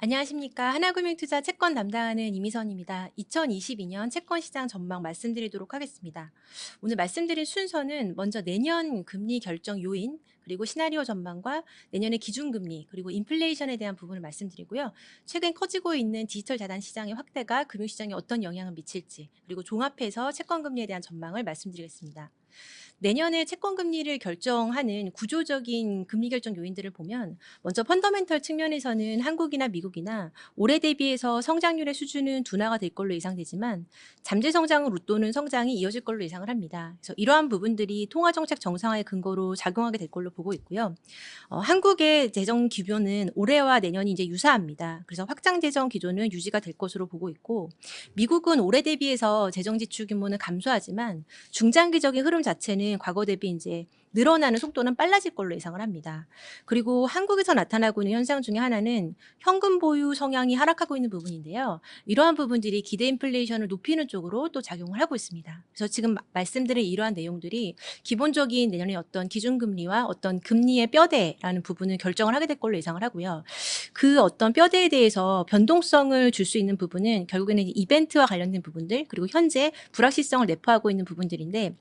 안녕하십니까. 하나금융투자 채권 담당하는 이미선입니다. 2022년 채권 시장 전망 말씀드리도록 하겠습니다. 오늘 말씀드린 순서는 먼저 내년 금리 결정 요인, 그리고 시나리오 전망과 내년의 기준금리, 그리고 인플레이션에 대한 부분을 말씀드리고요. 최근 커지고 있는 디지털 자산 시장의 확대가 금융시장에 어떤 영향을 미칠지, 그리고 종합해서 채권금리에 대한 전망을 말씀드리겠습니다. 내년에 채권 금리를 결정하는 구조적인 금리 결정 요인들을 보면 먼저 펀더멘털 측면에서는 한국이나 미국이나 올해 대비해서 성장률의 수준은 둔화가 될 걸로 예상되지만 잠재 성장을 웃도는 성장이 이어질 걸로 예상을 합니다. 그래서 이러한 부분들이 통화 정책 정상화의 근거로 작용하게 될 걸로 보고 있고요. 한국의 재정 기조는 올해와 내년이 이제 유사합니다. 그래서 확장 재정 기조는 유지가 될 것으로 보고 있고 미국은 올해 대비해서 재정 지출 규모는 감소하지만 중장기적인 흐름 자체는 과거 대비 이제 늘어나는 속도는 빨라질 걸로 예상을 합니다. 그리고 한국에서 나타나고 있는 현상 중에 하나는 현금 보유 성향이 하락하고 있는 부분인데요. 이러한 부분들이 기대 인플레이션을 높이는 쪽으로 또 작용을 하고 있습니다. 그래서 지금 말씀드린 이러한 내용들이 기본적인 내년의 어떤 기준금리와 어떤 금리의 뼈대라는 부분을 결정을 하게 될 걸로 예상을 하고요. 그 어떤 뼈대에 대해서 변동성을 줄 수 있는 부분은 결국에는 이벤트와 관련된 부분들, 그리고 현재 불확실성을 내포하고 있는 부분들인데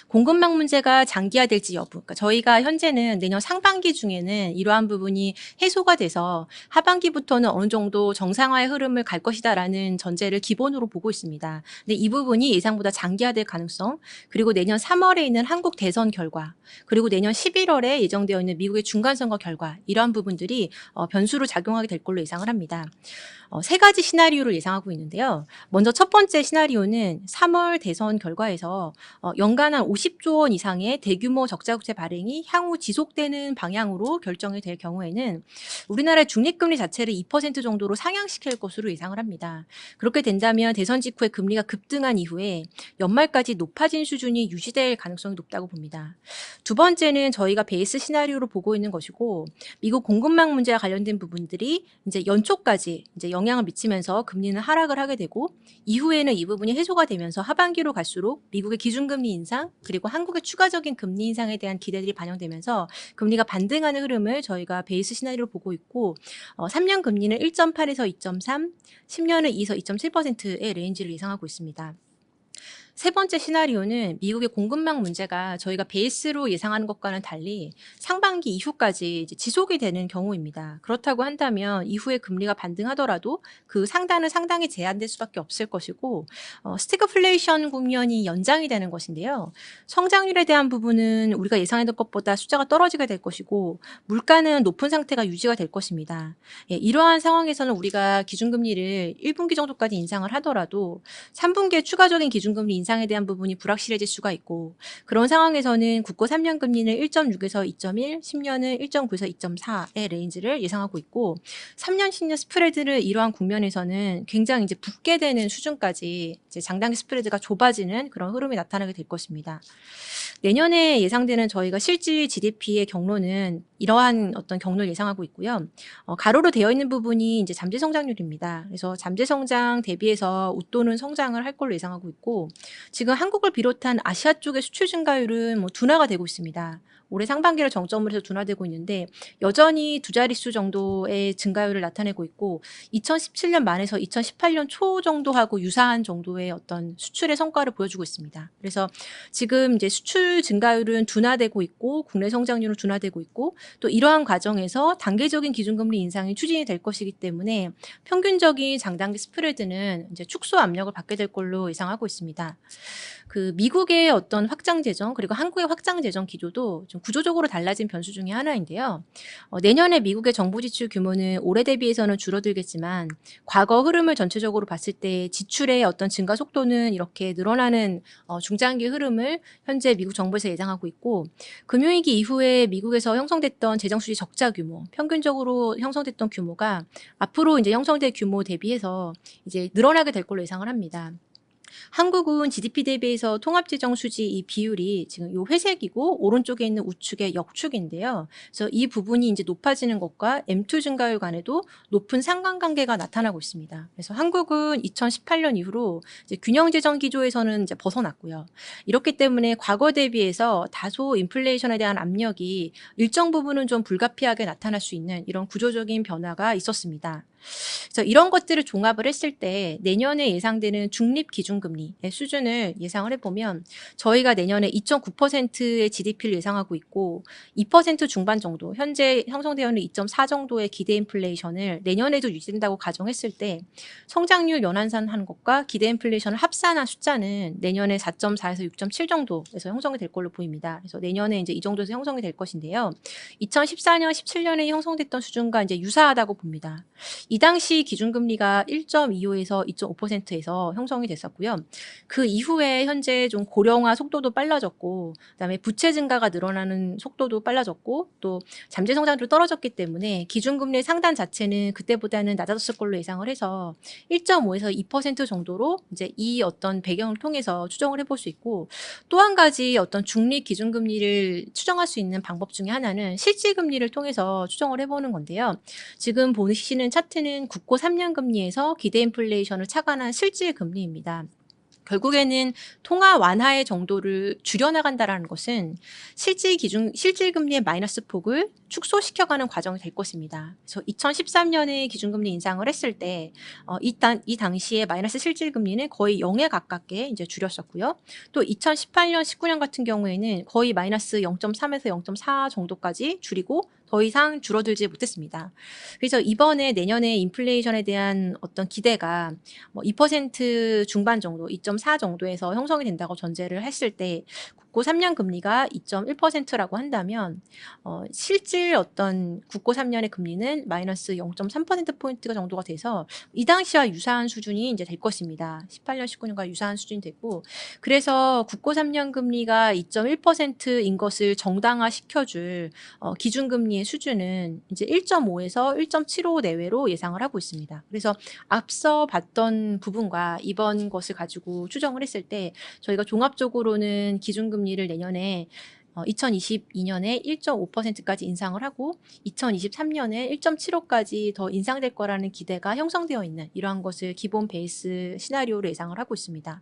공급망 문제가 장기화될지 여부. 그러니까 저희가 현재는 내년 상반기 중에는 이러한 부분이 해소가 돼서 하반기부터는 어느 정도 정상화의 흐름을 갈 것이다라는 전제를 기본으로 보고 있습니다. 근데 이 부분이 예상보다 장기화될 가능성, 그리고 내년 3월에 있는 한국 대선 결과, 그리고 내년 11월에 예정되어 있는 미국의 중간선거 결과, 이러한 부분들이 변수로 작용하게 될 걸로 예상을 합니다. 세 가지 시나리오를 예상하고 있는데요. 먼저 첫 번째 시나리오는 3월 대선 결과에서 연간 한 50조 원 이상의 대규모 적자국채 발행이 향후 지속되는 방향으로 결정이 될 경우에는 우리나라의 중립금리 자체를 2% 정도로 상향시킬 것으로 예상을 합니다. 그렇게 된다면 대선 직후에 금리가 급등한 이후에 연말까지 높아진 수준이 유지될 가능성이 높다고 봅니다. 두 번째는 저희가 베이스 시나리오로 보고 있는 것이고 미국 공급망 문제와 관련된 부분들이 이제 연초까지 이제 영향을 미치면서 금리는 하락을 하게 되고 이후에는 이 부분이 해소가 되면서 하반기로 갈수록 미국의 기준금리 인상 그리고 한국의 추가적인 금리 인상에 대한 기대들이 반영되면서 금리가 반등하는 흐름을 저희가 베이스 시나리오로 보고 있고 3년 금리는 1.8에서 2.3, 10년은 2에서 2.7%의 레인지를 예상하고 있습니다. 세 번째 시나리오는 미국의 공급망 문제가 저희가 베이스로 예상하는 것과는 달리 상반기 이후까지 이제 지속이 되는 경우입니다. 그렇다고 한다면 이후에 금리가 반등하더라도 그 상단은 상당히 제한될 수밖에 없을 것이고 스태그플레이션 국면이 연장이 되는 것인데요. 성장률에 대한 부분은 우리가 예상했던 것보다 숫자가 떨어지게 될 것이고 물가는 높은 상태가 유지가 될 것입니다. 예, 이러한 상황에서는 우리가 기준금리를 1분기 정도까지 인상을 하더라도 3분기에 추가적인 기준금리 인상에 대한 부분이 불확실해질 수가 있고 그런 상황에서는 국고 3년 금리는 1.6에서 2.1, 10년은 1.9에서 2.4의 레인지를 예상하고 있고 3년, 10년 스프레드를 이러한 국면에서는 굉장히 이제 붙게 되는 수준까지 이제 장단기 스프레드가 좁아지는 그런 흐름이 나타나게 될 것입니다. 내년에 예상되는 저희가 실질 GDP의 경로는 이러한 어떤 경로를 예상하고 있고요. 가로로 되어 있는 부분이 이제 잠재 성장률입니다. 그래서 잠재 성장 대비해서 웃도는 성장을 할 걸로 예상하고 있고 지금 한국을 비롯한 아시아 쪽의 수출 증가율은 뭐 둔화가 되고 있습니다. 올해 상반기를 정점으로 해서 둔화되고 있는데 여전히 두 자릿수 정도의 증가율을 나타내고 있고 2017년 말에서 2018년 초 정도하고 유사한 정도의 어떤 수출의 성과를 보여주고 있습니다. 그래서 지금 이제 수출 증가율은 둔화되고 있고 국내 성장률은 둔화되고 있고 또 이러한 과정에서 단계적인 기준금리 인상이 추진이 될 것이기 때문에 평균적인 장단기 스프레드는 이제 축소 압력을 받게 될 걸로 예상하고 있습니다. 그 미국의 어떤 확장 재정 그리고 한국의 확장 재정 기조도 좀 구조적으로 달라진 변수 중에 하나인데요. 내년에 미국의 정부 지출 규모는 올해 대비해서는 줄어들겠지만 과거 흐름을 전체적으로 봤을 때 지출의 어떤 증가 속도는 이렇게 늘어나는 중장기 흐름을 현재 미국 정부에서 예상하고 있고 금융위기 이후에 미국에서 형성됐던 재정수지 적자 규모, 평균적으로 형성됐던 규모가 앞으로 이제 형성될 규모 대비해서 이제 늘어나게 될 걸로 예상을 합니다. 한국은 GDP 대비해서 통합재정 수지 이 비율이 지금 요 회색이고 오른쪽에 있는 우측의 역축인데요. 그래서 이 부분이 이제 높아지는 것과 M2 증가율 간에도 높은 상관관계가 나타나고 있습니다. 그래서 한국은 2018년 이후로 이제 균형재정 기조에서는 이제 벗어났고요. 이렇기 때문에 과거 대비해서 다소 인플레이션에 대한 압력이 일정 부분은 좀 불가피하게 나타날 수 있는 이런 구조적인 변화가 있었습니다. 그래서 이런 것들을 종합을 했을 때 내년에 예상되는 중립 기준금리의 수준을 예상을 해보면 저희가 내년에 2.9%의 GDP를 예상하고 있고 2% 중반 정도, 현재 형성되어 있는 2.4 정도의 기대 인플레이션을 내년에도 유지된다고 가정했을 때 성장률 연한산한 것과 기대 인플레이션을 합산한 숫자는 내년에 4.4에서 6.7 정도에서 형성이 될 걸로 보입니다. 그래서 내년에 이제 이 정도에서 형성이 될 것인데요. 2014년, 17년에 형성됐던 수준과 이제 유사하다고 봅니다. 이 당시 기준금리가 1.25에서 2.5%에서 형성이 됐었고요. 그 이후에 현재 좀 고령화 속도도 빨라졌고, 그다음에 부채 증가가 늘어나는 속도도 빨라졌고, 또 잠재 성장률도 떨어졌기 때문에 기준금리의 상단 자체는 그때보다는 낮아졌을 걸로 예상을 해서 1.5에서 2% 정도로 이제 이 어떤 배경을 통해서 추정을 해볼 수 있고, 또 한 가지 어떤 중립 기준금리를 추정할 수 있는 방법 중에 하나는 실질금리를 통해서 추정을 해보는 건데요. 지금 보시는 차트는 국고 3년 금리에서 기대 인플레이션을 차관한 실질 금리입니다. 결국에는 통화 완화의 정도를 줄여나간다라는 것은 실질금리의 마이너스 폭을 축소시켜가는 과정이 될 것입니다. 그래서 2013년에 기준금리 인상을 했을 때, 이 당시에 마이너스 실질금리는 거의 0에 가깝게 이제 줄였었고요. 또 2018년, 19년 같은 경우에는 거의 마이너스 0.3에서 0.4 정도까지 줄이고 더 이상 줄어들지 못했습니다. 그래서 이번에 내년에 인플레이션에 대한 어떤 기대가 뭐 2% 중반 정도, 2.4 정도에서 형성이 된다고 전제를 했을 때 국고 3년 금리가 2.1%라고 한다면 실질 어떤 국고 3년의 금리는 마이너스 0.3%포인트가 정도가 돼서 이 당시와 유사한 수준이 이제 될 것입니다. 18년, 19년과 유사한 수준이 되고 그래서 국고 3년 금리가 2.1%인 것을 정당화시켜줄 기준금리의 수준은 이제 1.5에서 1.75 내외로 예상을 하고 있습니다. 그래서 앞서 봤던 부분과 이번 것을 가지고 추정을 했을 때 저희가 종합적으로는 기준금리를 내년에 2022년에 1.5%까지 인상을 하고 2023년에 1.75까지 더 인상될 거라는 기대가 형성되어 있는 이러한 것을 기본 베이스 시나리오로 예상을 하고 있습니다.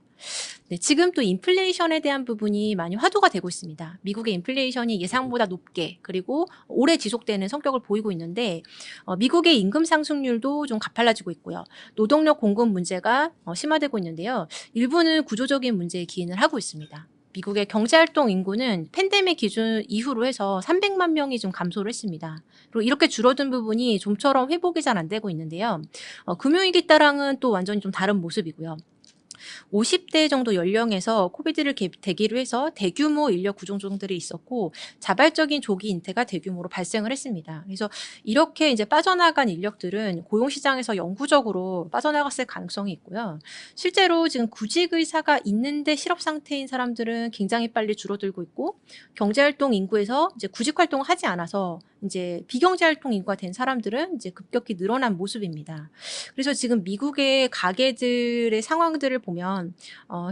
네, 지금 또 인플레이션에 대한 부분이 많이 화두가 되고 있습니다. 미국의 인플레이션이 예상보다 높게 그리고 오래 지속되는 성격을 보이고 있는데 미국의 임금 상승률도 좀 가팔라지고 있고요. 노동력 공급 문제가 심화되고 있는데요. 일부는 구조적인 문제에 기인을 하고 있습니다. 미국의 경제활동 인구는 팬데믹 기준 이후로 해서 300만 명이 좀 감소를 했습니다. 그리고 이렇게 줄어든 부분이 좀처럼 회복이 잘 안 되고 있는데요. 금융위기 때랑은 또 완전히 좀 다른 모습이고요. 50대 정도 연령에서 코비드를 계기로 해서 대규모 인력 구조조정들이 있었고 자발적인 조기 인퇴가 대규모로 발생을 했습니다. 그래서 이렇게 이제 빠져나간 인력들은 고용시장에서 영구적으로 빠져나갔을 가능성이 있고요. 실제로 지금 구직 의사가 있는데 실업 상태인 사람들은 굉장히 빨리 줄어들고 있고 경제활동 인구에서 이제 구직 활동을 하지 않아서 이제 비경제활동 인구가 된 사람들은 이제 급격히 늘어난 모습입니다. 그래서 지금 미국의 가게들의 상황들을 보면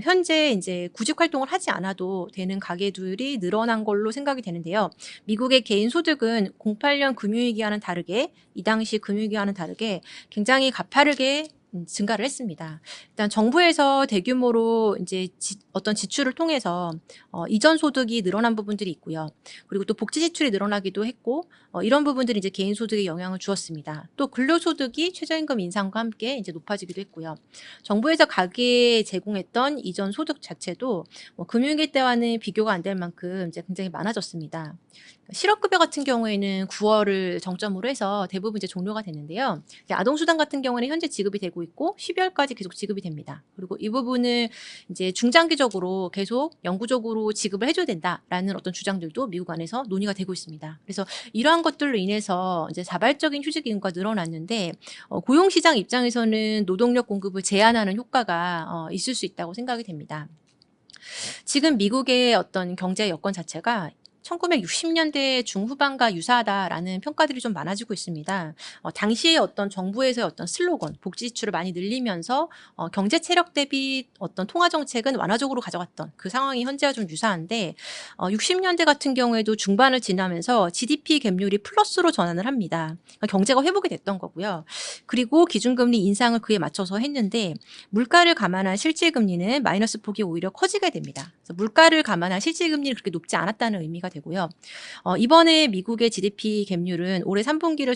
현재 이제 구직 활동을 하지 않아도 되는 가게들이 늘어난 걸로 생각이 되는데요. 미국의 개인 소득은 08년 금융위기와는 다르게 이 당시 금융위기와는 다르게 굉장히 가파르게 증가를 했습니다. 일단 정부에서 대규모로 이제 어떤 지출을 통해서 이전 소득이 늘어난 부분들이 있고요. 그리고 또 복지 지출이 늘어나기도 했고 이런 부분들이 이제 개인 소득에 영향을 주었습니다. 또 근로소득이 최저임금 인상과 함께 이제 높아지기도 했고요. 정부에서 가계에 제공했던 이전 소득 자체도 뭐 금융위기 때와는 비교가 안 될 만큼 이제 굉장히 많아졌습니다. 실업급여 같은 경우에는 9월을 정점으로 해서 대부분 이제 종료가 됐는데요. 아동수당 같은 경우는 현재 지급이 되고 있고 12월까지 계속 지급이 됩니다. 그리고 이 부분을 이제 중장기적으로 계속 영구적으로 지급을 해줘야 된다라는 어떤 주장들도 미국 안에서 논의가 되고 있습니다. 그래서 이러한 것들로 인해서 이제 자발적인 휴직 인구가 늘어났는데 고용시장 입장에서는 노동력 공급을 제한하는 효과가 있을 수 있다고 생각이 됩니다. 지금 미국의 어떤 경제 여건 자체가 1960년대 중후반과 유사하다라는 평가들이 좀 많아지고 있습니다. 당시에 어떤 정부에서의 어떤 슬로건, 복지 지출을 많이 늘리면서 경제 체력 대비 어떤 통화 정책은 완화적으로 가져갔던 그 상황이 현재와 좀 유사한데 60년대 같은 경우에도 중반을 지나면서 GDP 갭률이 플러스로 전환을 합니다. 그러니까 경제가 회복이 됐던 거고요. 그리고 기준금리 인상을 그에 맞춰서 했는데 물가를 감안한 실질금리는 마이너스 폭이 오히려 커지게 됩니다. 그래서 물가를 감안한 실질금리는 그렇게 높지 않았다는 의미가 되고요. 이번에 미국의 GDP 갭률은 올해 3분기를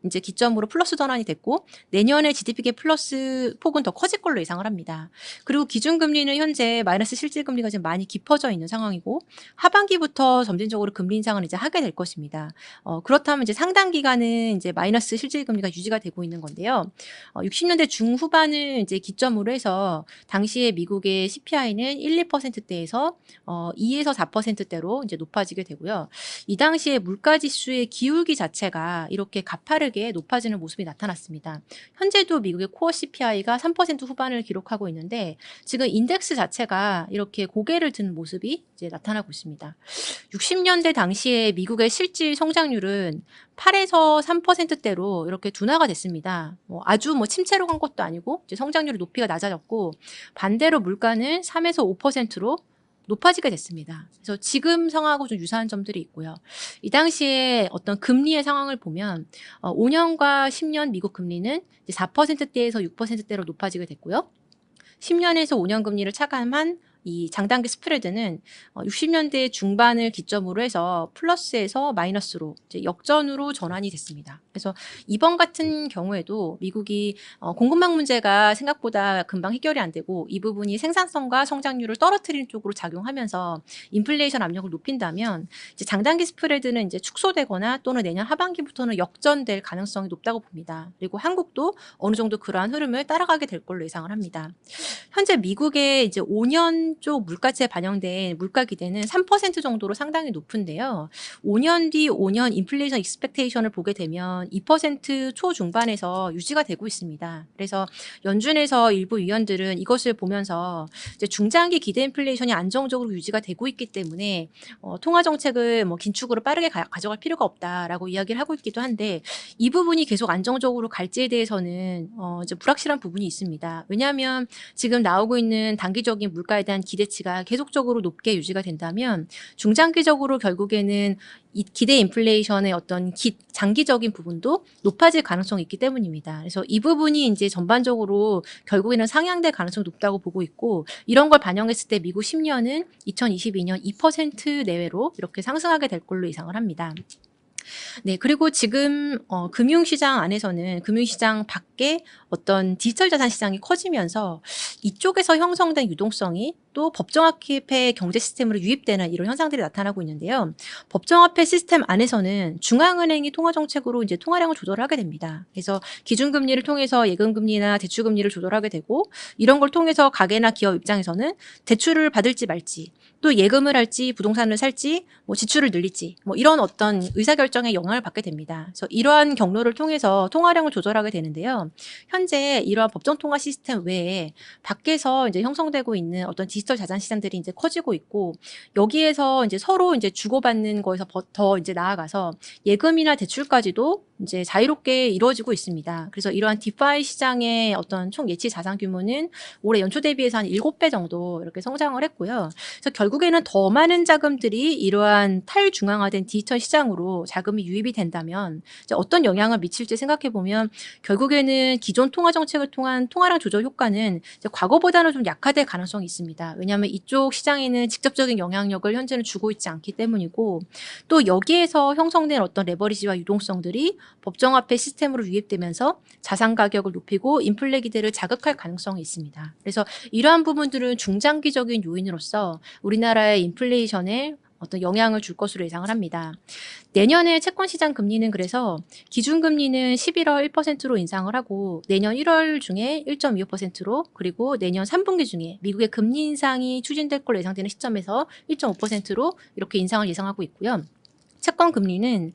이제 기점으로 플러스 전환이 됐고 내년에 GDP 플러스 폭은 더 커질 걸로 예상을 합니다. 그리고 기준금리는 현재 마이너스 실질금리가 지금 많이 깊어져 있는 상황이고 하반기부터 점진적으로 금리 인상을 이제 하게 될 것입니다. 그렇다면 이제 상당 기간은 이제 마이너스 실질금리가 유지가 되고 있는 건데요. 60년대 중후반을 이제 기점으로 해서 당시에 미국의 CPI는 1~2%대에서 2에서 4%대로 이제 높아지게 되고요. 이 당시에 물가지수의 기울기 자체가 이렇게 가파르게 높아지는 모습이 나타났습니다. 현재도 미국의 코어 CPI가 3% 후반을 기록하고 있는데 지금 인덱스 자체가 이렇게 고개를 드는 모습이 이제 나타나고 있습니다. 60년대 당시에 미국의 실질 성장률은 8에서 3%대로 이렇게 둔화가 됐습니다. 아주 침체로 간 것도 아니고 이제 성장률이 높이가 낮아졌고 반대로 물가는 3에서 5%로 높아지게 됐습니다. 그래서 지금 상황하고 좀 유사한 점들이 있고요. 이 당시에 어떤 금리의 상황을 보면 5년과 10년 미국 금리는 이제 4%대에서 6%대로 높아지게 됐고요. 10년에서 5년 금리를 차감한 이 장단기 스프레드는 60년대 중반을 기점으로 해서 플러스에서 마이너스로 이제 역전으로 전환이 됐습니다. 그래서 이번 같은 경우에도 미국이 공급망 문제가 생각보다 금방 해결이 안 되고 이 부분이 생산성과 성장률을 떨어뜨리는 쪽으로 작용하면서 인플레이션 압력을 높인다면 이제 장단기 스프레드는 이제 축소되거나 또는 내년 하반기부터는 역전될 가능성이 높다고 봅니다. 그리고 한국도 어느 정도 그러한 흐름을 따라가게 될 걸로 예상을 합니다. 현재 미국의 이제 5년 쪽 물가치에 반영된 물가 기대는 3% 정도로 상당히 높은데요. 5년 뒤 5년 인플레이션 익스펙테이션을 보게 되면 2% 초중반에서 유지가 되고 있습니다. 그래서 연준에서 일부 위원들은 이것을 보면서 이제 중장기 기대 인플레이션이 안정적으로 유지가 되고 있기 때문에 통화 정책을 긴축으로 빠르게 가져갈 필요가 없다라고 이야기를 하고 있기도 한데 이 부분이 계속 안정적으로 갈지에 대해서는 이제 불확실한 부분이 있습니다. 왜냐하면 지금 나오고 있는 단기적인 물가에 대한 기대치가 계속적으로 높게 유지가 된다면 중장기적으로 결국에는 이 기대 인플레이션의 어떤 장기적인 부분도 높아질 가능성이 있기 때문입니다. 그래서 이 부분이 이제 전반적으로 결국에는 상향될 가능성이 높다고 보고 있고 이런 걸 반영했을 때 미국 10년은 2022년 2% 내외로 이렇게 상승하게 될 걸로 예상을 합니다. 네, 그리고 지금 금융시장 안에서는 금융시장 밖에 어떤 디지털 자산 시장이 커지면서 이쪽에서 형성된 유동성이 또 법정화폐 경제 시스템으로 유입되는 이런 현상들이 나타나고 있는데요. 법정화폐 시스템 안에서는 중앙은행이 통화 정책으로 이제 통화량을 조절하게 됩니다. 그래서 기준금리를 통해서 예금금리나 대출금리를 조절하게 되고 이런 걸 통해서 가게나 기업 입장에서는 대출을 받을지 말지 또 예금을 할지 부동산을 살지 지출을 늘릴지 이런 어떤 의사결정에 영향을 받게 됩니다. 그래서 이러한 경로를 통해서 통화량을 조절하게 되는데요. 현재 이러한 법정 통화 시스템 외에 밖에서 이제 형성되고 있는 어떤 디지털 자산 시장들이 이제 커지고 있고 여기에서 이제 서로 이제 주고받는 거에서 더 이제 나아가서 예금이나 대출까지도 이제 자유롭게 이루어지고 있습니다. 그래서 이러한 디파이 시장의 어떤 총 예치 자산 규모는 올해 연초 대비해서 한 7배 정도 이렇게 성장을 했고요. 그래서 결국에는 더 많은 자금들이 이러한 탈중앙화된 디지털 시장으로 자금이 유입이 된다면 이제 어떤 영향을 미칠지 생각해 보면 결국에는 기존 통화 정책을 통한 통화량 조절 효과는 이제 과거보다는 좀 약화될 가능성이 있습니다. 왜냐하면 이쪽 시장에는 직접적인 영향력을 현재는 주고 있지 않기 때문이고 또 여기에서 형성된 어떤 레버리지와 유동성들이 법정화폐 시스템으로 유입되면서 자산 가격을 높이고 인플레 기대를 자극할 가능성이 있습니다. 그래서 이러한 부분들은 중장기적인 요인으로서 우리나라의 인플레이션에 어떤 영향을 줄 것으로 예상을 합니다. 내년에 채권시장 금리는 그래서 기준금리는 11월 1%로 인상을 하고 내년 1월 중에 1.25%로 그리고 내년 3분기 중에 미국의 금리 인상이 추진될 걸로 예상되는 시점에서 1.5%로 이렇게 인상을 예상하고 있고요. 채권 금리는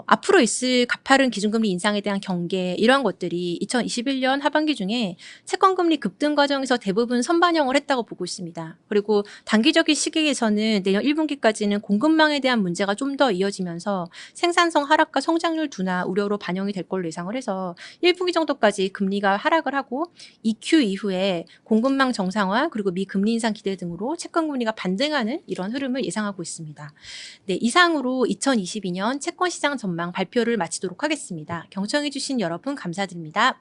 앞으로 있을 가파른 기준금리 인상에 대한 경계 이러한 것들이 2021년 하반기 중에 채권 금리 급등 과정에서 대부분 선반영을 했다고 보고 있습니다. 그리고 단기적인 시기에서는 내년 1분기까지는 공급망에 대한 문제가 좀 더 이어지면서 생산성 하락과 성장률 둔화 우려로 반영이 될 걸로 예상을 해서 1분기 정도까지 금리가 하락을 하고 2Q 이후에 공급망 정상화 그리고 미 금리 인상 기대 등으로 채권 금리가 반등하는 이런 흐름을 예상하고 있습니다. 네, 이상으로 2022년 채권시장 전망 발표를 마치도록 하겠습니다. 경청해주신 여러분 감사드립니다.